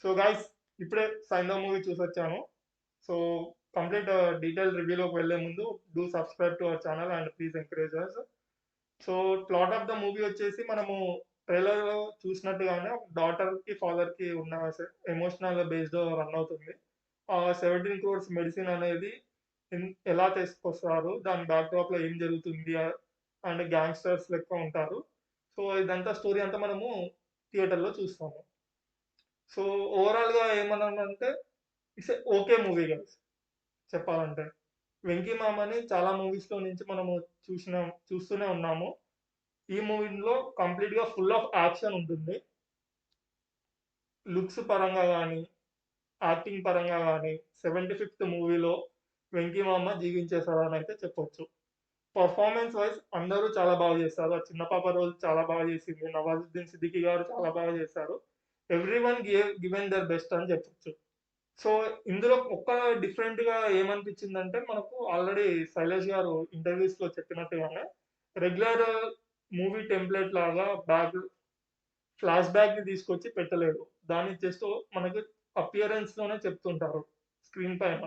So guys, ఇప్పుడే Saindhav movie చూసొచ్చాను. So complete detail రివ్యూలోకి వెళ్ళే ముందు do subscribe to our channel and please encourage us. So plot of the movie వచ్చేసి మనము ట్రైలర్లో చూసినట్టుగానే డాటర్కి ఫాదర్కి ఉన్న ఎమోషనల్ బేస్డ్ రన్ అవుతుంది. 17 క్రోర్స్ మెడిసిన్ అనేది ఎలా తీసుకొస్తారు, దాని బ్యాక్డ్రాప్లో ఏం జరుగుతుంది అండ్ గ్యాంగ్స్టర్స్ లెక్క ఉంటారు. సో ఇదంతా స్టోరీ అంతా మనము థియేటర్లో చూస్తాము. సో ఓవరాల్గా ఏమన్నానంటే ఇట్స్ ఓకే మూవీ గైస్. చెప్పాలంటే వెంకీ మామని చాలా మూవీస్లో నుంచి మనము చూస్తూనే ఉన్నాము. ఈ మూవీలో కంప్లీట్గా ఫుల్ ఆఫ్ యాక్షన్ ఉంటుంది. లుక్స్ పరంగా కానీ, యాక్టింగ్ పరంగా కానీ 75th మూవీలో వెంకీ మామ జీవించేశారని అయితే చెప్పొచ్చు. పర్ఫార్మెన్స్ వైజ్ అందరూ చాలా బాగా చేశారు. ఆ చిన్న పాప రోల్ చాలా బాగా చేసింది. నవాజుద్దీన్ సిద్దికీ గారు చాలా బాగా చేశారు. ఎవ్రీవన్ గివెన్ దర్ బెస్ట్ అని చెప్పొచ్చు. సో ఇందులో ఒక్క డిఫరెంట్‌గా ఏమనిపించిందంటే, మనకు ఆల్రెడీ శైలేష్ గారు ఇంటర్వ్యూస్‌లో చెప్పినట్టుగానే రెగ్యులర్ మూవీ టెంప్లేట్ లాగా ఫ్లాష్ బ్యాక్‌ని తీసుకొచ్చి పెట్టలేదు. దాన్ని జస్ట్ మనకి అపియరెన్స్‌లోనే చెప్తుంటారు స్క్రీన్ పైన.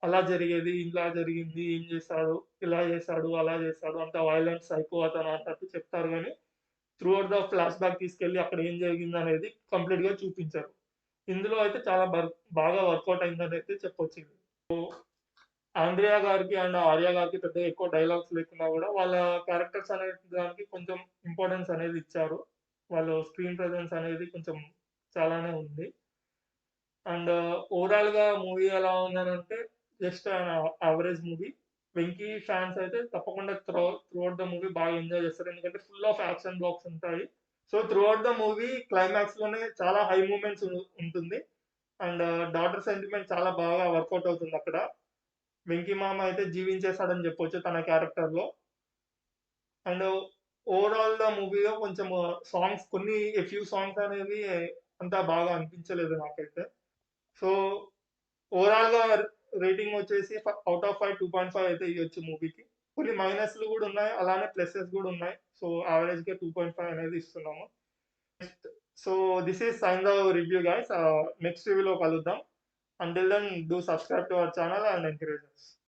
అలా జరిగేది, ఇలా జరిగింది, ఏం చేశాడు, ఇలా చేశాడు, అలా చేశాడు, అంత వయలెంట్ సైకో అతను అన్నట్టు చెప్తారు గానీ, through out the flash back తీసుకెళ్ళి అక్కడ ఏం జరిగిందనేది కంప్లీట్‌గా చూపించరు. ఇందులో అయితే చాలా బాగా వర్కౌట్ అయిందని అయితే చెప్పొచ్చు. ఆండ్రియా గారికి అండ్ ఆర్య గారికి పెద్దగా ఎక్కువ డైలాగ్స్ లేకున్నా కూడా వాళ్ళ క్యారెక్టర్స్ అనే దానికి కొంచెం ఇంపార్టెన్స్ అనేది ఇచ్చారు. వాళ్ళు స్క్రీన్ ప్రెజెన్స్ అనేది కొంచెం చాలానే ఉంది. అండ్ ఓవరాల్‌గా మూవీ ఎలా ఉందనంటే just average movie. 'Venky' fans అయితే తప్పకుండా త్రూ ఔట్ ద మూవీ బాగా ఎంజాయ్ చేస్తారు. ఎందుకంటే ఫుల్ ఆఫ్ యాక్షన్ బ్లాక్స్ ఉంటాయి. So throughout the movie క్లైమాక్స్‌లోనే చాలా హై మూమెంట్స్ ఉంటుంది. అండ్ డాటర్ సెంటిమెంట్ చాలా బాగా వర్కౌట్ అవుతుందక్కడ. వెంకీ మామ అయితే జీవించేసాడని చెప్పొచ్చు తన క్యారెక్టర్‌లో. అండ్ ఓవరాల్ ద మూవీలో కొంచెం ఫ్యూ సాంగ్స్ అనేవి అంత బాగా అనిపించలేదు నాకైతే. సో ఓవరాల్‌గా రేటింగ్ వచ్చేసి ఔట్ ఆఫ్ 5 2.5 అయితే ఇయ్యొచ్చు మూవీకి. కొన్ని మైనస్‌లు గూడా ఉన్నాయి. అలానే ప్లసెస్ గూడా ఉన్నాయి. సో యావరేజ్‌గా 2.5 అనేది ఇస్తున్నాము. So this is Saindhav review guys. Next రివ్యూలో కలుద్దాం. Until then, do subscribe to our channel and encourage us.